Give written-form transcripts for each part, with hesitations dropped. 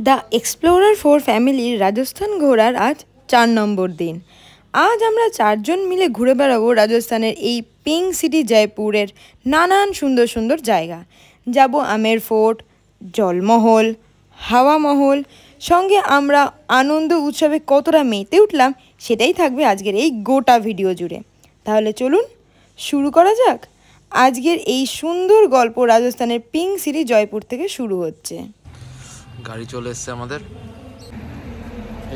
The explorer 4 ফ্যামিলির রাজস্থান ঘোরার আজ 4 নম্বর দিন। আজ আমরা 4 জন মিলে ঘুরে বেড়াবো রাজস্থানের এই পিঙ্ক সিটি জয়পুরের নানান সুন্দর সুন্দর জায়গা। যাব আমের ফোর্ট, জলমহল, হাওয়া মহল, সঙ্গে আমরা আনন্দ উৎসবে কতটা মেতে উঠলাম সেটাই থাকবে আজকের এই গোটা ভিডিও জুড়ে। তাহলে চলুন শুরু করা যাক। আজকের এই সুন্দর গল্প রাজস্থানের পিঙ্ক সিটি জয়পুর থেকে শুরু হচ্ছে। গাড়ি চলে এসছে আমাদের,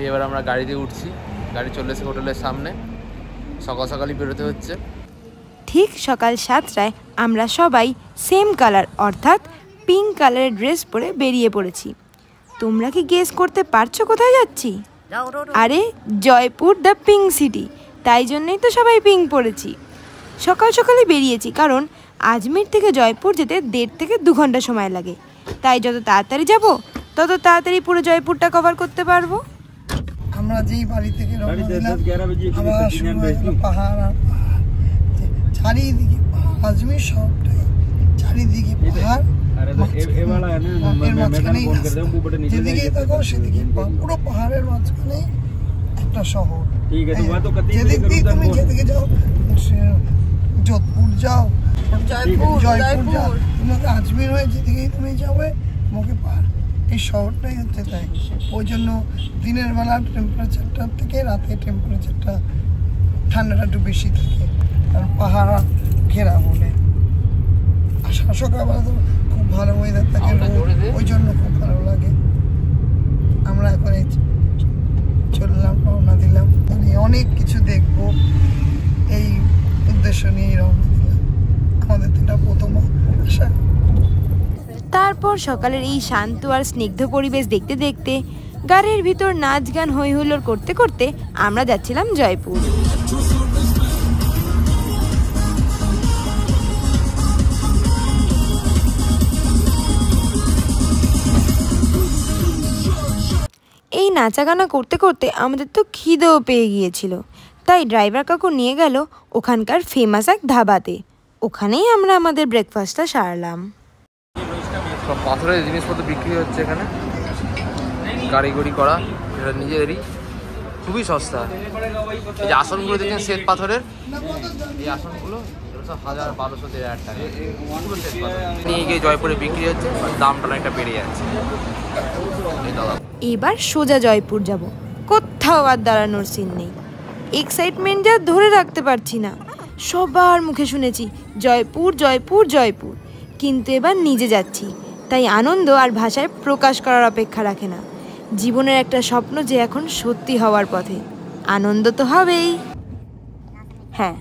এবার আমরা গাড়িতে উঠছি। গাড়ি চলে এসে হোটেলের সামনে, সকাল সকালই বেরোতে হচ্ছে। ঠিক সকাল 7টায় আমরা সবাই সেম কালার অর্থাৎ পিঙ্ক কালারের ড্রেস পরে বেরিয়ে পড়েছি। তোমরা কি গেস করতে পারছো কোথায় যাচ্ছি? আরে জয়পুর দ্য পিঙ্ক সিটি, তাই জন্যই তো সবাই পিঙ্ক পরেছি। সকাল সকালে বেরিয়েছি কারণ আজমের থেকে জয়পুর যেতে 1.5 থেকে 2 ঘন্টা সময় লাগে, তাই যত তাড়াতাড়ি যাব তত তাড়াতাড়ি পুরো জয়পুরটা কভার করতে পারবো। আমরা যেই বাড়ি থেকে রওনা দিলাম আবার শুরু হয়ে গেল পাহাড় আর চারিদিকে আজমের শহরটাই চারিদিকে পাহাড়, এর মাঝখানেই যেদিকে দেখো সেদিকে পুরো পাহাড়ের মাঝখানে একটা শহর। যেদিকে যাও, যোধপুর যাও, জয়পুর যাও, তোমাকে আজমের হয়ে যেদিকেই তুমি যাবে তোমাকে পার এই শহরটাই হচ্ছে তাই। ওই জন্য দিনের বেলা টেম্পারেচারটা থেকে রাতে টেম্পারেচারটা ঠান্ডাটা একটু বেশি থাকে, কারণ পাহাড় ঘেরা বলে। আর সকালবেলা তো খুব ভালো ওয়েদার থাকে, ওই জন্য খুব ভালো লাগে। আমরা এখন চললাম, রওনা দিলাম, মানে অনেক কিছু দেখবো এই উদ্দেশ্য নিয়ে রওনা দিলাম। আমাদের এটা প্রথম আশা। তারপর সকালের এই শান্ত আর স্নিগ্ধ পরিবেশ দেখতে দেখতে গাড়ির ভিতর নাচ গান হই হুল্লোড় করতে করতে আমরা যাচ্ছিলাম জয়পুর। এই নাচা গানা করতে করতে আমাদের তো খিদেও পেয়ে গিয়েছিল, তাই ড্রাইভার কাকু নিয়ে গেল ওখানকার ফেমাস এক ধাবাতে। ওখানেই আমরা আমাদের ব্রেকফাস্টটা সারলাম। সব পাথরের জিনিসপত্র বিক্রি হচ্ছে এখানে, কারিগরি করা, এটা নিজেদেরই, খুবই সস্তা। এই যে আসনগুলো দেখছেন শ্বেত পাথরের, এই আসনগুলো সব 1000-1200-1000 টাকা নিয়ে গিয়ে জয়পুরে বিক্রি হচ্ছে, দামটা অনেকটা বেড়ে যাচ্ছে। এবার সোজা জয়পুর যাব, কোথাও আর দাঁড়ানোর সিন নেই। এক্সাইটমেন্ট যা ধরে রাখতে পারছি না। সবার মুখে শুনেছি জয়পুর জয়পুর জয়পুর, কিন্তু এবার নিজে যাচ্ছি, তাই আনন্দ আর ভাষায় প্রকাশ করার অপেক্ষা রাখে না। জীবনের একটা স্বপ্ন যে এখন সত্যি হওয়ার পথে, আনন্দ তো হবেই। হ্যাঁ,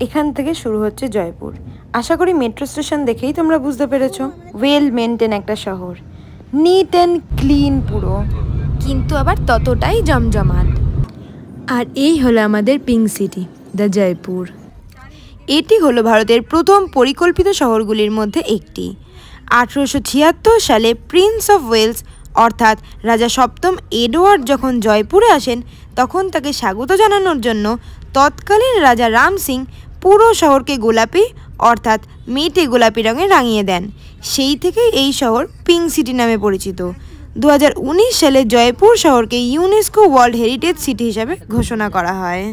এখান থেকে শুরু হচ্ছে জয়পুর। আশা করি মেট্রো স্টেশন দেখেই তোমরা বুঝতে পেরেছো, ওয়েল মেনটেন একটা শহর, নিট অ্যান্ড ক্লিন পুরো, কিন্তু আবার ততটাই জমজমাট। আর এই হলো আমাদের পিঙ্ক সিটি দ্য জয়পুর। এটি হলো ভারতের প্রথম পরিকল্পিত শহরগুলির মধ্যে একটি। 1876 সালে প্রিন্স অফ ওয়েলস অর্থাৎ রাজা সপ্তম এডওয়ার্ড যখন জয়পুরে আসেন, তখন তাকে স্বাগত জানানোর জন্য তৎকালীন রাজা রাম সিং পুরো শহরকে গোলাপি অর্থাৎ মেটে গোলাপি রঙে রাঙিয়ে দেন। সেই থেকে এই শহর পিঙ্ক সিটি নামে পরিচিত। 2019 সালে জয়পুর শহরকে ইউনেস্কো ওয়ার্ল্ড হেরিটেজ সিটি হিসাবে ঘোষণা করা হয়।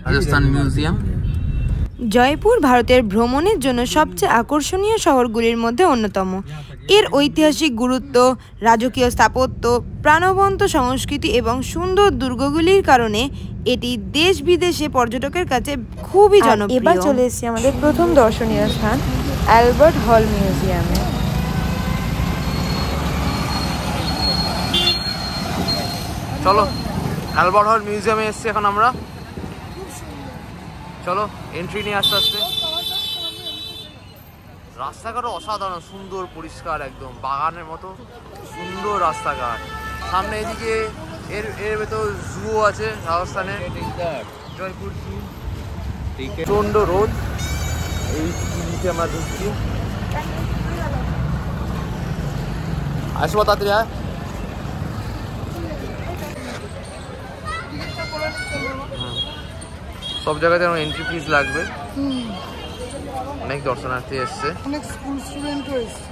রাজস্থান মিউজিয়াম। জয়পুর ভারতের ভ্রমণের জন্য সবচেয়ে আকর্ষণীয় শহরগুলির মধ্যে অন্যতম। এর ঐতিহাসিক গুরুত্ব, রাজকীয় স্থাপত্য, প্রাণবন্ত সংস্কৃতি এবং সুন্দর দুর্গগুলির কারণে এটি দেশ বিদেশে পর্যটকের কাছে খুবই জনপ্রিয়। এবার চলে এসেছি আমাদের প্রথম দর্শনীয় স্থান অ্যালবার্ট হল মিউজিয়ামে। চলো অ্যালবার্ট হল মিউজিয়ামে এসছি এখন আমরা। চলো এন্ট্রি নিয়ে আস্তে আস্তে। রাস্তাঘাটও অসাধারণ সুন্দর, পরিষ্কার, একদম বাগানের মতো সুন্দর রাস্তাঘাট। সামনে এদিকে এর ভেতর জুও আছে রাজস্থানের, জয়পুর জু। প্রচণ্ড রোদ, এই দিকে আমরা ঢুকছি। আসবো তাড়াতাড়ি। সব জায়গাতে এন্ট্রি ফিস লাগবে। অনেক দর্শনার্থী এসছে, অনেক স্কুল স্টুডেন্টও এসছে।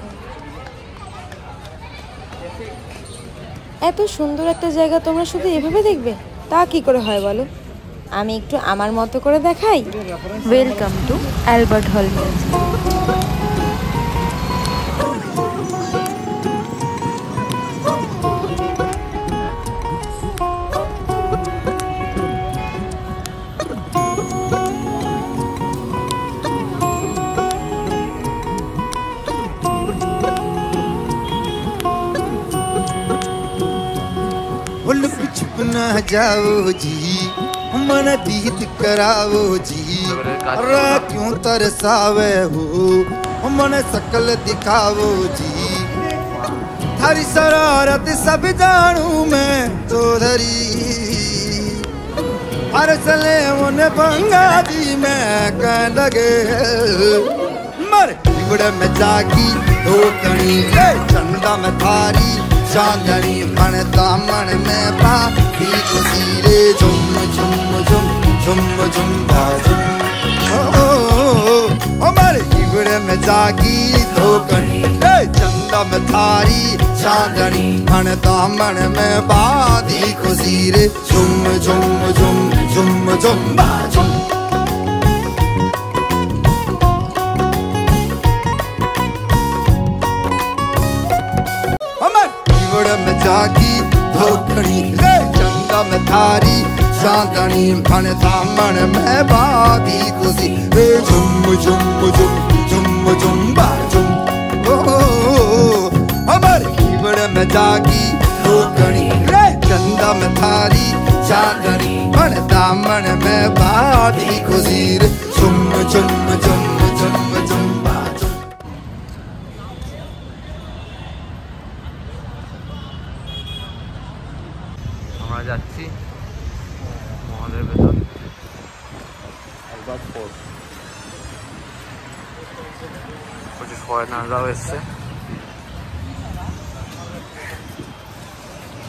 এত সুন্দর একটা জায়গা তোমরা শুধু এভাবে দেখবে, তা কি করে হয় বলো? আমি একটু আমার মতো করে দেখাই। ওয়েলকাম টু অ্যালবার্ট হল মিউজিয়াম। छुप ना जाओ जी, मन दीद कराओ जी, क्यों तरसावे हो मन सकल दिखाओ जी, थारी शरारत सब जानू मैं तो धरी, हर सले मन बंगा दी मैं कह लगे, मर बिगड़ में जागी दो कणी चंदा में थारी चांदनी मन दामन में बाकी गुजरे झुम झुम झुम झुम झुम झुम हमारे हिगड़े में जागी धोकनी चंदा में थारी चांदनी मन दामन में बाकी गुजरे झुम झुम झुम झुम झुम झुम में जागी धोकनी चंदा में थारी चांदनी मन दामन में बाधी खुशी झुम झुम झुम झुम झुम झुम हमारे कीवड़ में जागी धोकनी चंदा में थारी चांदनी मन दामन में बाधी खुशी झुम झुम झुम झुम झुम যাচ্ছি মহলের ভেতর। প্রচুর ফরেনাররাও এসছে,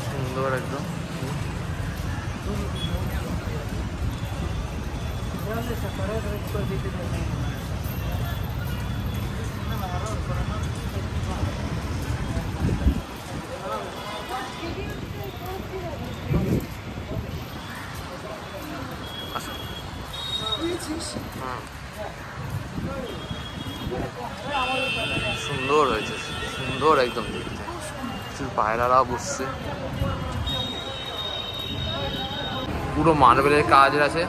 সুন্দর একদম। সুন্দর হয়েছে, সুন্দর একদম দেখতে। প্রচুর পায়রারাও বসছে। পুরো মার্বেলের কাজ আছে,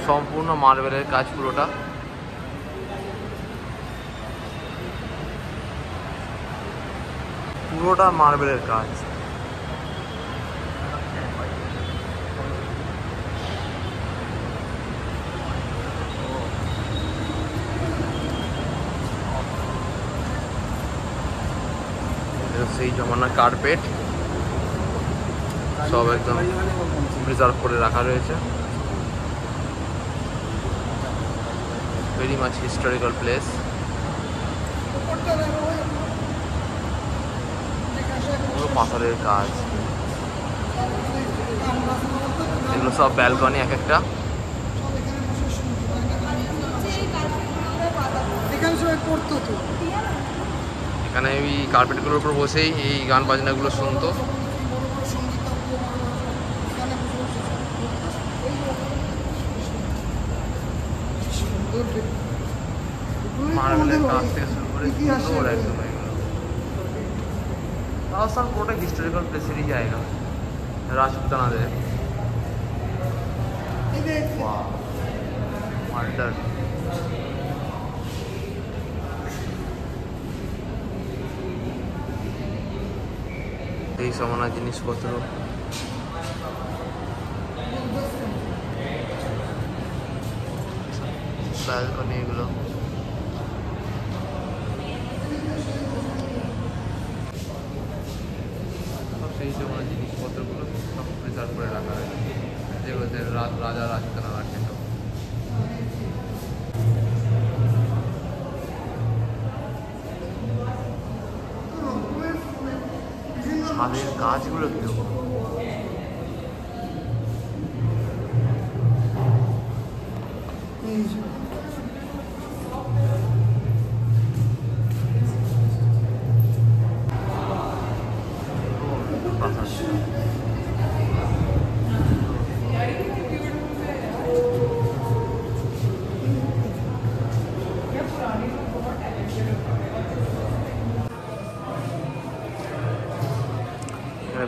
সম্পূর্ণ মার্বেলের কাজ পুরোটা। পুরোটা মার্বেলের কাজ। সেই জমানার কার্পেট সব একদম প্রিজার্ভ করে রাখা রয়েছে। Very much historical place. পুরো পাথরের কাজ। এগুলো সব ব্যালকনি এক একটা। এখানে এই কার্পেটগুলোর উপর বসেই এই গান বাজনাগুলো শুনতো। মার্বেলের কাজ থেকে শুরু করে সুন্দর একদম এগুলো। রাজস্থান পুরোটা হিস্টোরিক্যাল প্লেসেরই জায়গা, রাজপুতানাদের। মার্ডার এই সমানার জিনিসপত্র। ব্যালকনি এগুলো। সেই সমানার জিনিসপত্রগুলো সব প্রিজার্ভ করে রাখা হয়, যেগুলোতে রাজা রাজপুতানা রাখেন। ছাদের গাছগুলো কিরকম,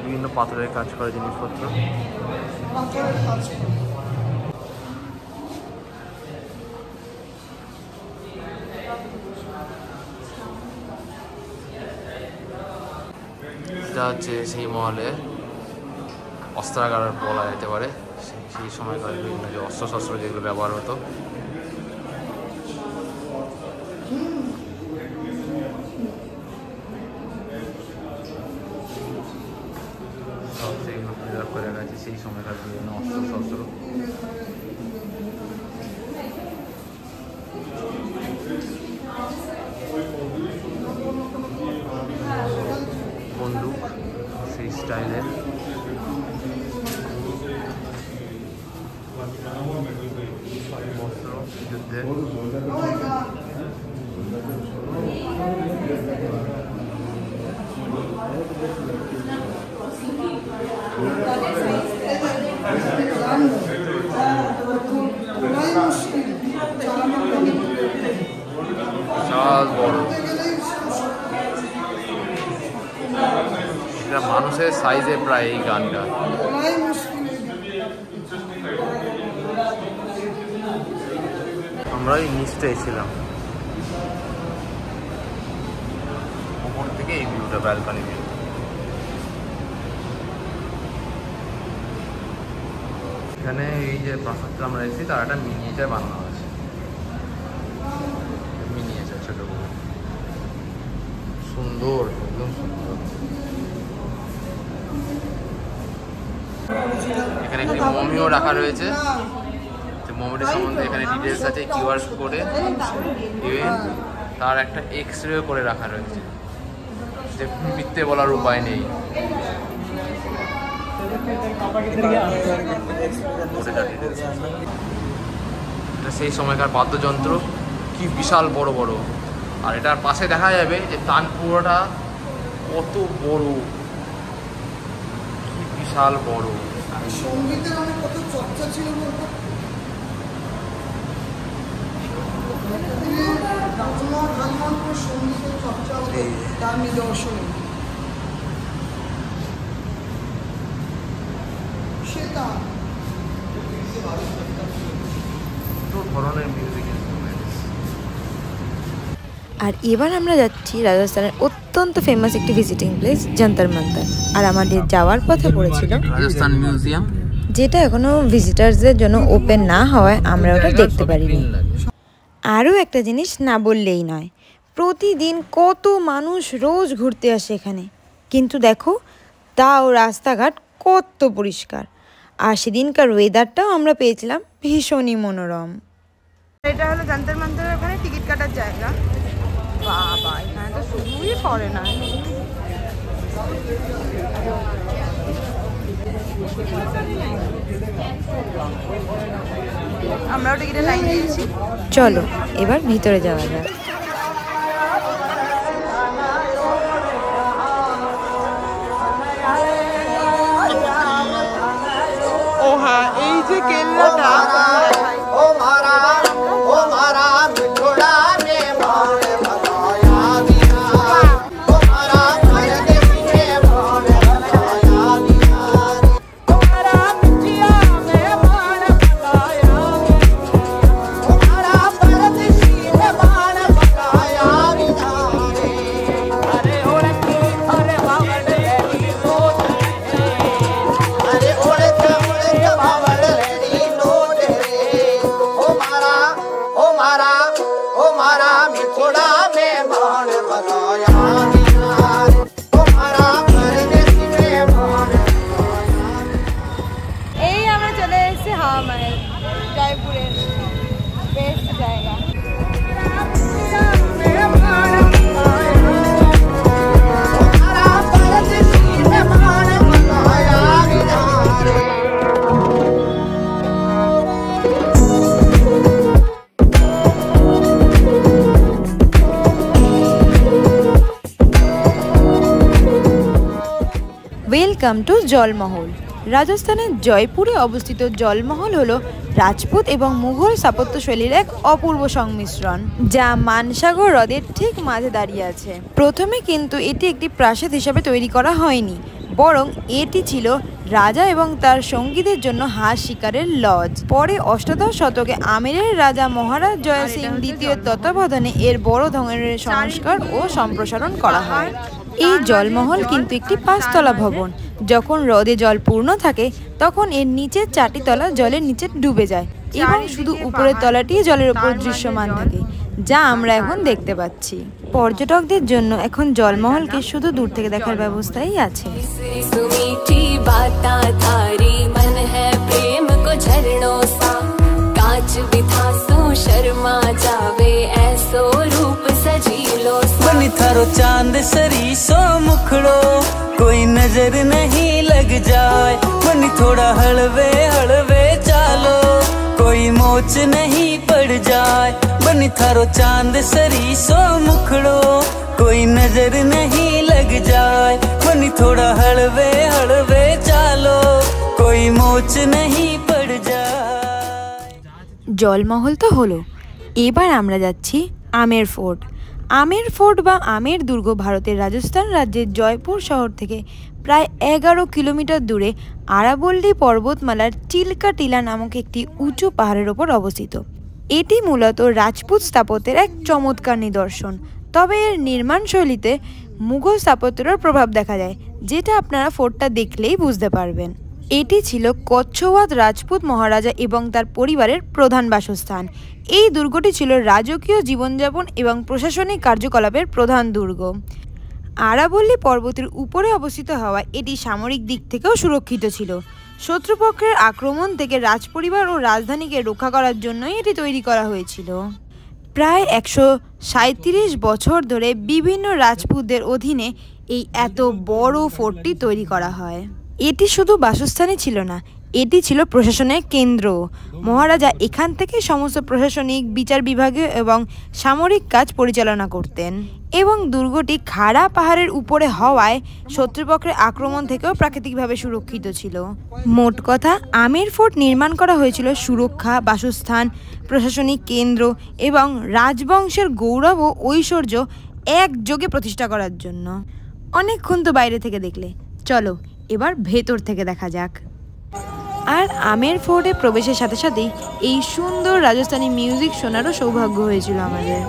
বিভিন্ন পাথরের কাজ করে জিনিসপত্র। এটা হচ্ছে সেই মহলে অস্ত্রাগার বলা যেতে পারে, সেই সময়কার বিভিন্ন যে অস্ত্রশস্ত্র যেগুলো ব্যবহার হতো সব সেগুলো প্রিজার্ভ করে রাখা আছে, সেই সময়কার বিভিন্ন অস্ত্রশস্ত্র। বন্দুক সেই স্টাইলের, বস্ত্র যুদ্ধের, বিশাল বড়, এটা মানুষের সাইজে প্রায় এই গানটা। আমরা এই নিচটাই ছিলাম, উপর থেকে এই ভিউটা, ব্যালকনি ভিউ। এখানে এই যে প্রাসাদটা আমরা এসেছি তার একটা মিনিয়েচার বানানো আছে, মিনিয়েচার ছোট করে, সুন্দর, একদম সুন্দর। এখানে একটি মমিও রাখা রয়েছে, মমিটি সম্বন্ধে এখানে ডিটেলস আছে, কিউআর কোডে ইভেন তার একটা এক্সরে করে রাখা রয়েছে, যে মিথ্যে বলার উপায় নেই। এটা সেই সময়কার বাদ্যযন্ত্র, কি বিশাল বড় বড়। আর এটার পাশে দেখা যাবে যে তানপুরাটা কত বড়, কি বিশাল বড়। সঙ্গীতের অনেক কত চর্চা ছিল বলতো, সঙ্গীতের চর্চা হতো, তার নিদর্শন সেটা ধরনের মিউজিক ইনস্ট্রুমেন্টস। আর এবার আমরা যাচ্ছি রাজস্থানের অত্যন্ত ফেমাস একটি ভিজিটিং প্লেস যন্তর মন্তর। আর আমাদের যাওয়ার পথে পড়েছিল রাজস্থান মিউজিয়াম, যেটা এখনো ভিজিটার্সদের জন্য ওপেন না হওয়ায় আমরা ওটা দেখতে পারিনি। আরও একটা জিনিস না বললেই নয়, প্রতিদিন কত মানুষ রোজ ঘুরতে আসে এখানে, কিন্তু দেখো তাও রাস্তাঘাট কত পরিষ্কার। আর সেদিনকার ওয়েদারটাও আমরা পেয়েছিলাম ভীষণই মনোরম। এটা হলো যন্তর মন্তরের ওখানে টিকিট কাটার জায়গা। বাবা, এখানে তো শুধুই ফরেনার। আমরাও টিকিটের লাইন দিয়েছি। চলো এবার ভিতরে যাওয়া যাক। ও হ্যাঁ, এই যে কেল্লাটা ওয়েলকাম টু জলমহল। রাজস্থানের জয়পুরে অবস্থিত জলমহল হলো রাজপুত এবং মুঘল স্থাপত্যশৈলীর এক অপূর্ব সংমিশ্রণ, যা মানসাগর হ্রদের ঠিক মাঝে দাঁড়িয়ে আছে। প্রথমে কিন্তু এটি একটি প্রাসাদ হিসাবে তৈরি করা হয়নি, বরং এটি ছিল রাজা এবং তার সঙ্গীদের জন্য হাঁস শিকারের লজ। পরে অষ্টাদশ শতকে আমেরের রাজা মহারাজ জয় সিং দ্বিতীয় তত্ত্বাবধানে এর বড় ধরনের সংস্কার ও সম্প্রসারণ করা হয়। এই জলমহল কিন্তু একটি 5 তলা ভবন। যখন হ্রদে জল পূর্ণ থাকে তখন এর নিচের 4টি তলা জলের নিচে ডুবে যায় এবং শুধু উপরের তলাটি জলের উপর দৃশ্যমান থাকে, যা আমরা এখন দেখতে পাচ্ছি। পর্যটকদের জন্য এখন জলমহলকে শুধু দূর থেকে দেখার ব্যবস্থাই আছে। बनी थारो चांद सरी सो मुखड़ो कोई नजर नहीं लग जाए, बनी थोड़ा हलवे हलवे चालो कोई मोच नहीं पड़ जाए, बनी थारो चांद सरी सो मुखड़ो कोई नजर नहीं लग जाए, बनी थोड़ा हलवे हलवे चालो कोई मोच नहीं पड़ जाए। জলমহল তো হলো, এবার আমরা যাচ্ছি আমের ফোর্ট। আমের ফোর্ট বা আমের দুর্গ ভারতের রাজস্থান রাজ্যের জয়পুর শহর থেকে প্রায় 11 কিলোমিটার দূরে আরাবল্লী পর্বতমালার চিল্কা টিলা নামক একটি উঁচু পাহাড়ের ওপর অবস্থিত। এটি মূলত রাজপুত স্থাপত্যের এক চমৎকার নিদর্শন, তবে এর নির্মাণ শৈলীতে মুঘল স্থাপত্যেরও প্রভাব দেখা যায়, যেটা আপনারা ফোর্টটা দেখলেই বুঝতে পারবেন। এটি ছিল কচ্ছওয়াত রাজপুত মহারাজা এবং তার পরিবারের প্রধান বাসস্থান। এই দুর্গটি ছিল রাজকীয় জীবনযাপন এবং প্রশাসনিক কার্যকলাপের প্রধান দুর্গ। আরাবল্লী পর্বতের উপরে অবস্থিত হওয়ায় এটি সামরিক দিক থেকেও সুরক্ষিত ছিল। শত্রুপক্ষের আক্রমণ থেকে রাজপরিবার ও রাজধানীকে রক্ষা করার জন্যই এটি তৈরি করা হয়েছিল। প্রায় 137 বছর ধরে বিভিন্ন রাজপুতদের অধীনে এই এত বড় ফোর্টটি তৈরি করা হয়। এটি শুধু বাসস্থানই ছিল না, এটি ছিল প্রশাসনের কেন্দ্র। মহারাজা এখান থেকে সমস্ত প্রশাসনিক, বিচার বিভাগীয় এবং সামরিক কাজ পরিচালনা করতেন এবং দুর্গটি খাড়া পাহাড়ের উপরে হওয়ায় শত্রুপক্ষের আক্রমণ থেকেও প্রাকৃতিকভাবে সুরক্ষিত ছিল। মোট কথা, আমের ফোর্ট নির্মাণ করা হয়েছিল সুরক্ষা, বাসস্থান, প্রশাসনিক কেন্দ্র এবং রাজবংশের গৌরব ও ঐশ্বর্য একযোগে প্রতিষ্ঠা করার জন্য। অনেকক্ষণ তো বাইরে থেকে দেখলে, চলো এবার ভেতর থেকে দেখা যাক। আর আমের ফোর্টে প্রবেশের সাথে সাথেই এই সুন্দর রাজস্থানী মিউজিক শোনারও সৌভাগ্য হয়েছিল আমাদের।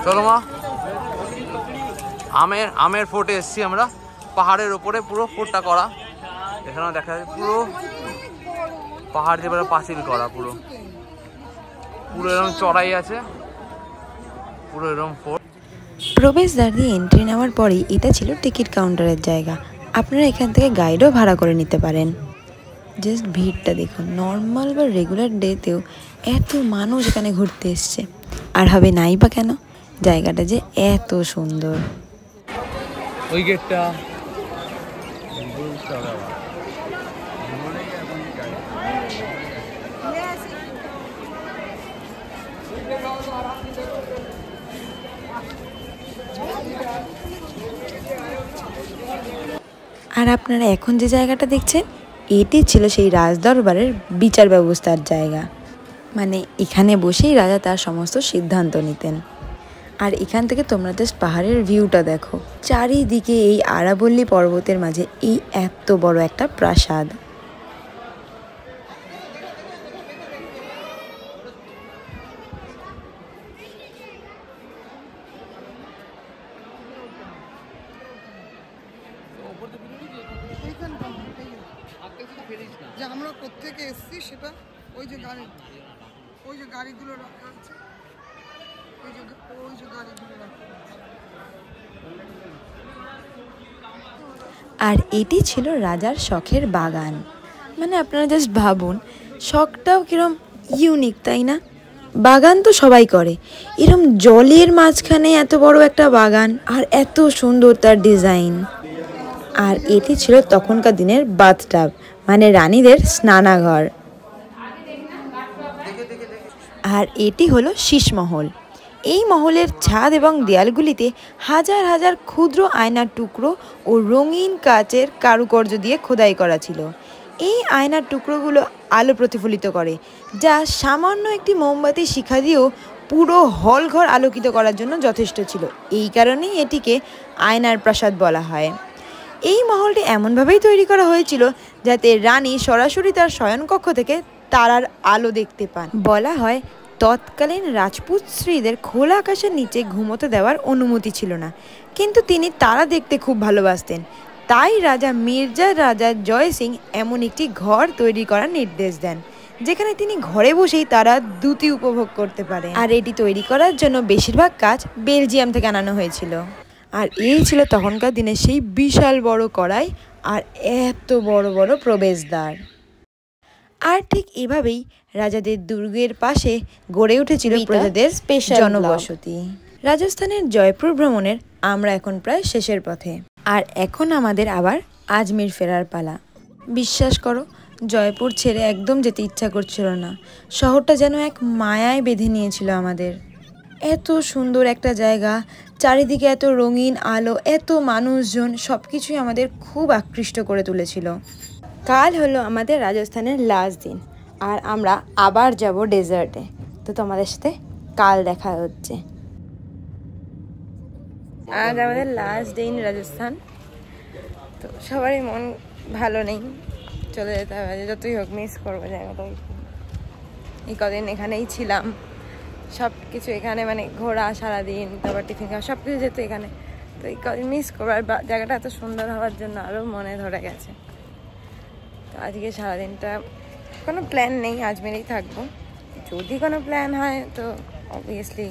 চলো মা, আমের ফোর্টে এসছি আমরা। পাহাড়ের ওপরে পুরো ফোর্টটা করা, এখানেও দেখা যায় পুরো পাহাড় দিয়ে পাঁচিল করা, পুরো এরকম চড়াই আছে, পুরো এরকম ফোর্ট। প্রবেশদ্বার দিয়ে এন্ট্রি নেওয়ার পরেই এটা ছিল টিকিট কাউন্টারের জায়গা। আপনারা এখান থেকে গাইডও ভাড়া করে নিতে পারেন। জাস্ট ভিড়টা দেখুন, নর্মাল বা রেগুলার ডেতেও এত মানুষ এখানে ঘুরতে এসছে। আর হবে নাই বা কেন, জায়গাটা যে এত সুন্দর। ওই গেটটা আর আপনারা এখন যে জায়গাটা দেখছেন এটি ছিল সেই রাজদরবারের বিচার ব্যবস্থার জায়গা। মানে এখানে বসেই রাজা তার সমস্ত সিদ্ধান্ত নিতেন। আর এখান থেকে তোমরা জাস্ট পাহাড়ের ভিউটা দেখো, চারিদিকে এই আরাবল্লী পর্বতের মাঝে এই এত বড় একটা প্রাসাদ। যে আমরা কোত্থেকে এসেছি সেটা ওই যে গাড়িগুলো রাখা আছে, ওই যে গাড়িগুলো রাখা আছে। আর এটি ছিল রাজার শখের বাগান। মানে আপনারা জাস্ট ভাবুন, শখটাও কিরম ইউনিক, তাই না? বাগান তো সবাই করে, এরম জলের মাঝখানে এত বড় একটা বাগান আর এত সুন্দর তার ডিজাইন। আর এটি ছিল তখনকার দিনের বাথটাব, মানে রানীদের স্নানাঘর। আর এটি হলো শীষমহল। এই মহলের ছাদ এবং দেয়ালগুলিতে হাজার হাজার ক্ষুদ্র আয়নার টুকরো ও রঙিন কাচের কারুকার্য দিয়ে খোদাই করা ছিল। এই আয়নার টুকরোগুলো আলো প্রতিফলিত করে, যা সামান্য একটি মোমবাতি শিখা দিয়েও পুরো হল ঘর আলোকিত করার জন্য যথেষ্ট ছিল। এই কারণেই এটিকে আয়নার প্রাসাদ বলা হয়। এই মহলটি এমনভাবেই তৈরি করা হয়েছিল যাতে রানী সরাসরি তার শয়নকক্ষ থেকে তারার আলো দেখতে পান। বলা হয় তৎকালীন রাজপুত স্ত্রীদের খোলা আকাশের নিচে ঘুমোতে দেওয়ার অনুমতি ছিল না, কিন্তু তিনি তারা দেখতে খুব ভালোবাসতেন। তাই রাজা মির্জা রাজা জয় সিং এমন একটি ঘর তৈরি করার নির্দেশ দেন, যেখানে তিনি ঘরে বসেই তারা দ্যুতি উপভোগ করতে পারেন। আর এটি তৈরি করার জন্য বেশিরভাগ কাজ বেলজিয়াম থেকে আনানো হয়েছিল। আর এই ছিল তখনকার দিনে সেই বিশাল বড় কড়াই আর এত বড় বড় প্রবেশদ্বার। আর ঠিক এভাবেই রাজাদের দুর্গের পাশে গড়ে উঠেছিল প্রজাদের স্পেশাল জনবসতি। রাজস্থানের জয়পুর ভ্রমণের আমরা এখন প্রায় শেষের পথে, আর এখন আমাদের আবার আজমির ফেরার পালা। বিশ্বাস করো, জয়পুর ছেড়ে একদম যেতে ইচ্ছা করছিল না। শহরটা যেন এক মায়ায় বেঁধে নিয়েছিল আমাদের। এত সুন্দর একটা জায়গা, চারিদিকে এত রঙিন আলো, এত মানুষজন, সব কিছুই আমাদের খুব আকৃষ্ট করে তুলেছিল। কাল হলো আমাদের রাজস্থানের লাস্ট দিন, আর আমরা আবার যাব ডেজার্টে। তো তোমাদের সাথে কাল দেখা হচ্ছে। আজ আমাদের লাস্ট ডে ইন রাজস্থান। তো সবারই মন ভালো নেই, চলে যেতে হবে, যতই হোক মিস করবো জায়গাটা। এই কদিন এখানেই ছিলাম, সব কিছু এখানে, মানে ঘোরা সারাদিন, তারপর টিফিন খাওয়া, সব কিছু যেত এখানে। তো এই কদিন মিস করবো, আর জায়গাটা এত সুন্দর হওয়ার জন্য আরও মনে ধরে গেছে। তো আজকে সারাদিনটা কোনো প্ল্যান নেই, আজমেরেই থাকবো। যদি কোনো প্ল্যান হয় তো অবভিয়াসলি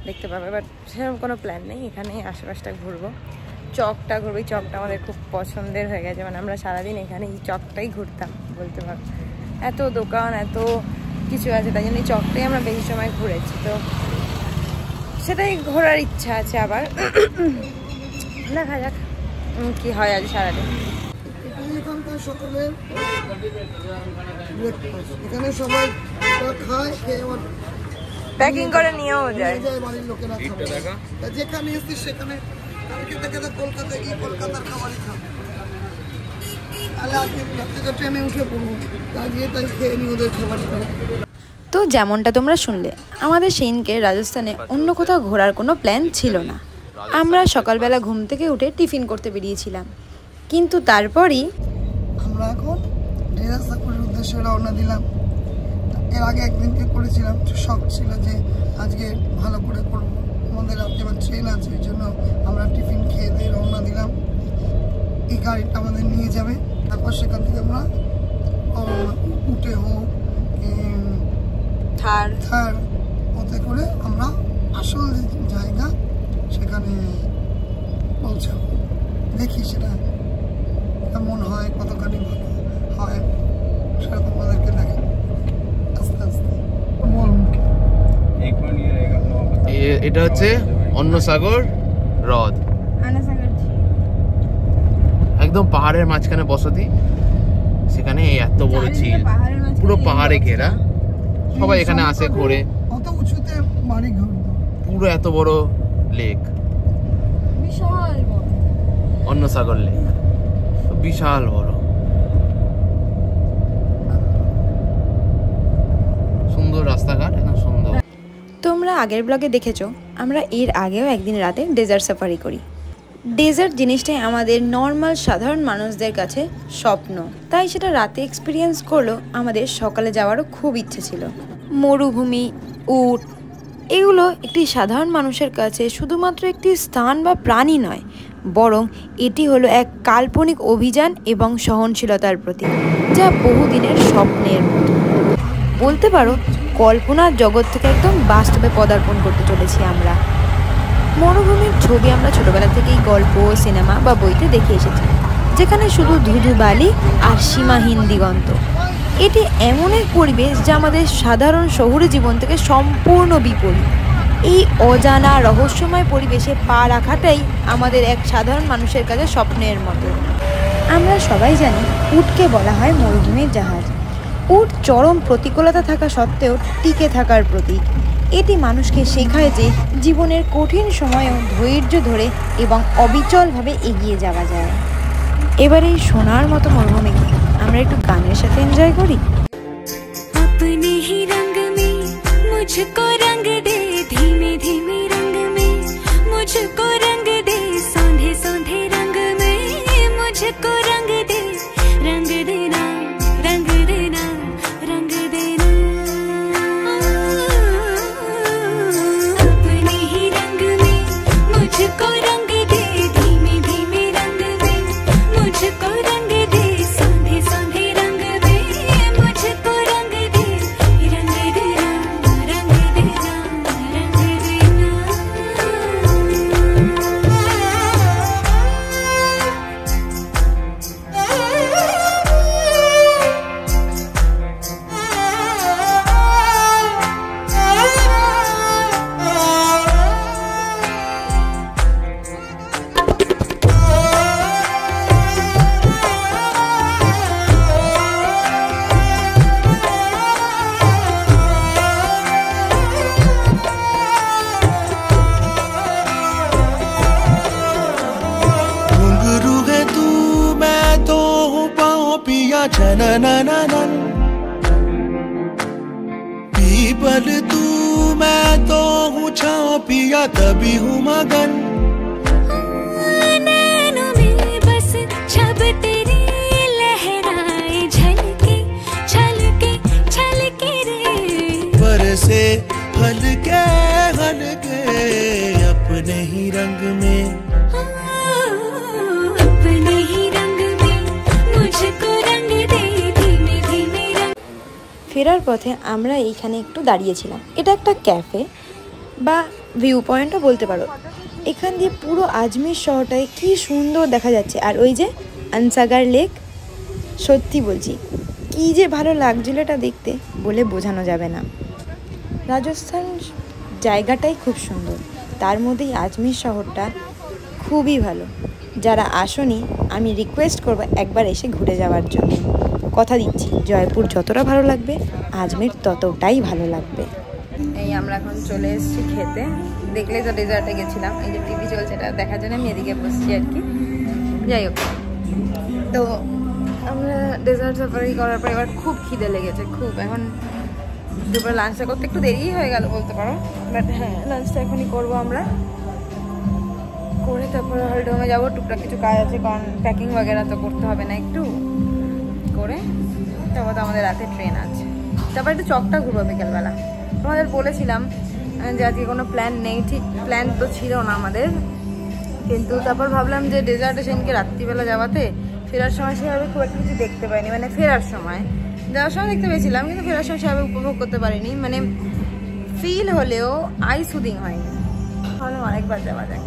দেখতে পাবে, বাট সেরকম কোনো প্ল্যান নেই। এখানেই আশেপাশটা ঘুরবো, চকটা ঘুরবো। এই চকটা আমাদের খুব পছন্দের হয়ে গেছে, মানে আমরা সারাদিন এখানে এই চকটাই ঘুরতাম বলতে পারবো। এত দোকান, এত কিছু আছে, তাই জন্য এই চকটাই আমরা বেশি সময় ঘুরেছি। তো সেটাই ঘোরার ইচ্ছা আছে আবার। দেখা যাক কি হয় আজ সারাদিন। সকলের এখানে সবাই খায়, প্যাকিং করে নিয়েও যায় বাড়ির লোকেরা। যেখানে এসছি সেখানে কলকাতায় গিয়ে কলকাতার খাবারই খাবো। তাহলে আজকে ট্রেনে উঠে পড়বো, তাই খেয়ে নি ওদের খাবার খাবো। তো যেমনটা তোমরা শুনলে, আমাদের সেদিনকে রাজস্থানে অন্য কোথাও ঘোরার কোনো প্ল্যান ছিল না। আমরা সকালবেলা ঘুম থেকে উঠে টিফিন করতে বেরিয়েছিলাম, কিন্তু তারপরই আমরা এখন ডেরাসাপুরের উদ্দেশ্যে রওনা দিলাম। এর আগে একদিনকে করেছিলাম, শখ ছিল যে আজকে ভালো করে করবো। আমাদের রাত্রে এবার ট্রেন আছে, ওই জন্য আমরা টিফিন খেয়ে দিয়ে রওনা দিলাম। এই গাড়িটা আমাদের নিয়ে যাবে, তারপর সেখান থেকে আমরা উঠে হোক থার ওতে করে আমরা আসল জায়গা সেখানে পৌঁছাবো। দেখি সেটা কেমন হয়, কতখানি ভালো হয় সেটা তোমাদেরকে দেখে আস্তে আস্তে বলুন। এটা হচ্ছে অন্নসাগর হ্রদ, একদম পাহাড়ের মাঝখানে বসতি। সেখানে এত বড় ঝিল, পুরো পাহাড়ে ঘেরা, সবাই এখানে আসে ঘোরে। কত উঁচুতে বাড়ি ঘর, পুরো এত বড় লেক, বিশাল বড় অন্নসাগর লেক, বিশাল বড়, সুন্দর রাস্তাঘাট, একদম সুন্দর। তোমরা আগের ব্লগে দেখেছো আমরা এর আগেও একদিন রাতে ডেজার্ট সাফারি করি। ডেজার্ট জিনিসটাই আমাদের নর্মাল সাধারণ মানুষদের কাছে স্বপ্ন, তাই সেটা রাতে এক্সপিরিয়েন্স করলেও আমাদের সকালে যাওয়ারও খুব ইচ্ছে ছিল। মরুভূমি, উট, এগুলো একটি সাধারণ মানুষের কাছে শুধুমাত্র একটি স্থান বা প্রাণী নয়, বরং এটি হলো এক কাল্পনিক অভিযান এবং সহনশীলতার প্রতীক, যা বহুদিনের স্বপ্নের মতো। বলতে পারো কল্পনার জগৎ থেকে একদম বাস্তবে পদার্পণ করতে চলেছি আমরা। মরুভূমির ছবি আমরা ছোটবেলা থেকেই গল্প, সিনেমা বা বইতে দেখে এসেছি, যেখানে শুধু ধুধু বালি আর সীমাহীন দিগন্ত। এটি এমন এক পরিবেশ যা আমাদের সাধারণ শহুরে জীবন থেকে সম্পূর্ণ বিপরীত। এই অজানা রহস্যময় পরিবেশে পা রাখাটাই আমাদের এক সাধারণ মানুষের কাছে স্বপ্নের মতো। আমরা সবাই জানি উটকে বলা হয় মরুভূমির জাহাজ। উট চরম প্রতিকূলতা থাকা সত্ত্বেও টিকে থাকার প্রতীক। এটি মানুষকে শেখায় যে জীবনের কঠিন সময়েও ধৈর্য ধরে এবং অবিচলভাবে এগিয়ে যাওয়া যায়। এবার এই সোনার মতো মরুভূমিকে আমরা একটু গানের সাথে এনজয় করি। अपने ही रंग में मुझको रंग दे, धीमे धीमे रंग में मुझको रंग दे, सौंधे सौंधे रंग में मुझको रंग दे, रंग देना रंग देना रंग देना। अपने ही रंग में मुझको रंग दे, धीमे धीमे रंग में मुझको रंग दे, सौंधे सौंधे रंग में मुझको रंग दे, रंग देना रंग देना रंग देना। घुंघरू है तू, मैं तो हूँ पाँव पिया छननननन। पीपल तू, मैं तो हूँ छाँव पिया तभी हूँ मगन। नैनों में बस छब तेरी लहराए, झलके छलके छलके रे, बरसे हल्के हल्के अपने ही रंग में। अपने ही रंग में मुझको रंग दे, धीमे धीमे रंग। ফেরার পথে আমরা এইখানে একটু দাঁড়িয়েছিলাম। এটা একটা ক্যাফে বা ভিউ পয়েন্টও বলতে পারো। এখান দিয়ে পুরো আজমির শহরটায় কি সুন্দর দেখা যাচ্ছে। আর ওই যে আনসাগার লেক, সত্যি বলছি কি যে ভালো লাগছিল এটা দেখতে, বলে বোঝানো যাবে না। রাজস্থান জায়গাটাই খুব সুন্দর, তার মধ্যেই আজমির শহরটা খুবই ভালো। যারা আসনি আমি রিকোয়েস্ট করব একবার এসে ঘুরে যাওয়ার জন্য। কথা দিচ্ছি জয়পুর যতটা ভালো লাগবে আজমির ততটাই ভালো লাগবে। এই আমরা এখন চলে এসেছি খেতে। দেখলেই তো ডেজার্টে গেছিলাম, এই যে টিভি চলছে এটা দেখার জন্য আমি এদিকে বসছি আর কি। যাই হোক, তো আমরা ডেজার্ট সাফারি করার পর এবার খুব খিদে লেগেছে, খুব। এখন দুপুরে লাঞ্চটা করতে একটু দেরি হয়ে গেল বলতে পারো, বাট হ্যাঁ লাঞ্চটা এখনই করবো আমরা। করে তারপরে হলডোমে যাবো, টুকটাক কিছু কাজ আছে, কারণ প্যাকিং वगैरह তো করতে হবে না, একটু করে তারপর তো আমাদের রাতে ট্রেন আছে। তারপর একটু চকটা ঘুরবো বিকেলবেলা। তোমাদের বলেছিলাম যে আজকে কোনো প্ল্যান নেই, ঠিক প্ল্যান তো ছিল না আমাদের, কিন্তু তারপর ভাবলাম যে ডেজার্টে সেদিনকে রাত্রিবেলা যাওয়াতে ফেরার সময় সেভাবে খুব একটা কিছু দেখতে পাইনি। মানে ফেরার সময়, যাওয়ার সময় দেখতে পেয়েছিলাম কিন্তু ফেরার সময় সেভাবে উপভোগ করতে পারিনি। মানে ফিল হলেও আই সুদিং হয়নি। ভাবলাম আরেকবার যাওয়া যাক।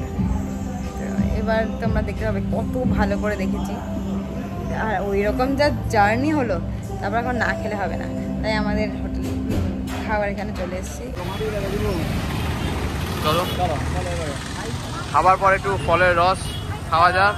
এবার তোমরা দেখতে হবে কত ভালো করে দেখেছি। আর ওই রকম যা জার্নি হলো, তারপর এখন না খেলে হবে না, তাই আমাদের হোটেল খাবার এখানে চলে এসেছি। চলো খাবার পর একটু ফলের রস খাওয়া যাক।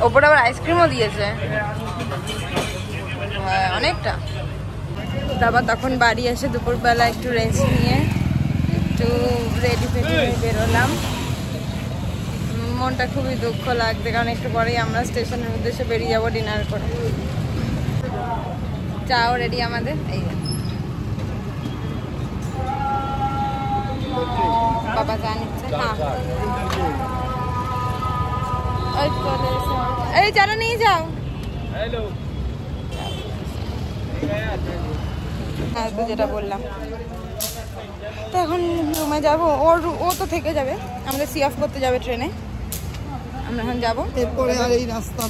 ওপরে আবার আইসক্রিমও দিয়েছে অনেকটা। তারপর তখন বাড়ি এসে দুপুরবেলা একটু রেস্ট নিয়ে একটু রেডি ফেডি হয়ে বেরোলাম। মনটা খুবই দুঃখ লাগছে কারণ একটু পরেই আমরা স্টেশনের উদ্দেশ্যে বেরিয়ে যাবো ডিনার করে। চাও রেডি আমাদের, এই বাবা চা নিচ্ছে। হ্যাঁ এই চাটা নিয়ে যাও। হ্যাঁ তো যেটা বললাম, তো এখন রুমে যাবো। ও তো থেকে যাবে, আমাদের সি অফ করতে যাবে ট্রেনে, আমরা এখন যাবো। এরপরে আর এই রাস্তা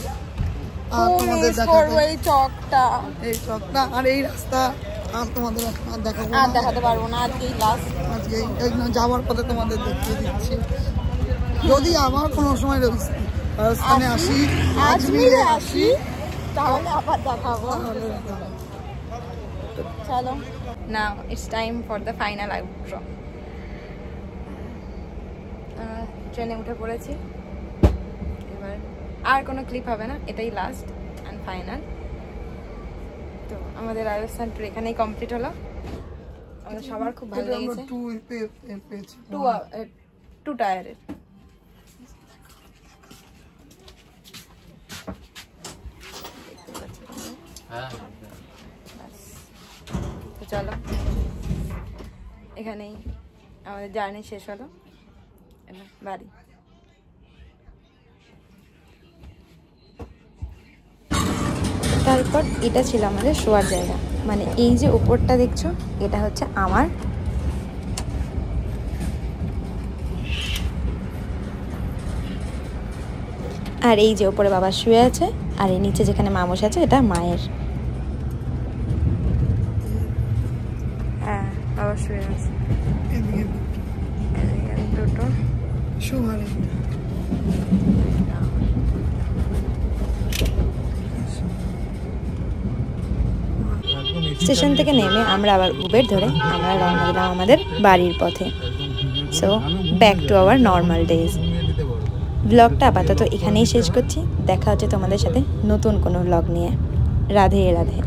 এই চকটা আর এই রাস্তা আর তোমাদের দেখাবো আর দেখাতে পারবো না, আজকেই লাস্ট। আজকে যাওয়ার পথে তোমাদের দেখিয়ে দিচ্ছি। যদি আবার কোনো সময় রাজস্থানে আসি, আজমিরে আসি, তাহলে আবার দেখাবো। চলো now it's time for the final outro. ট্রেনে উঠে পড়েছি, এবার আর কোনো ক্লিপ হবে না, এটাই লাস্ট অ্যান্ড ফাইনাল। তো আমাদের রাজস্থান ট্যুর এখানেই কমপ্লিট হলো। আমাদের সবার খুব ভালো লেগেছে। 2 টায়ারের তো চলো এখানেই আমাদের জার্নি শেষ হলো, বাড়ি। তারপর এটা ছিল আমাদের শোয়ার জায়গা, মানে এই যে উপরটা দেখছো এটা হচ্ছে আমার, আর এই যে উপরে বাবা শুয়ে আছে, আর এই নিচে যেখানে মা বসে আছে এটা মায়ের। হ্যাঁ বাবা শুয়ে আছে, দুটো স্টেশন থেকে নেমে আমরা আবার উবের ধরে আমরা রওনা দিলাম আমাদের বাড়ির পথে। So back to our normal days. ব্লগটা আপাতত এখানেই শেষ করছি, দেখা হচ্ছে তোমাদের সাথে নতুন কোনো ব্লগ নিয়ে। রাধে রাধে।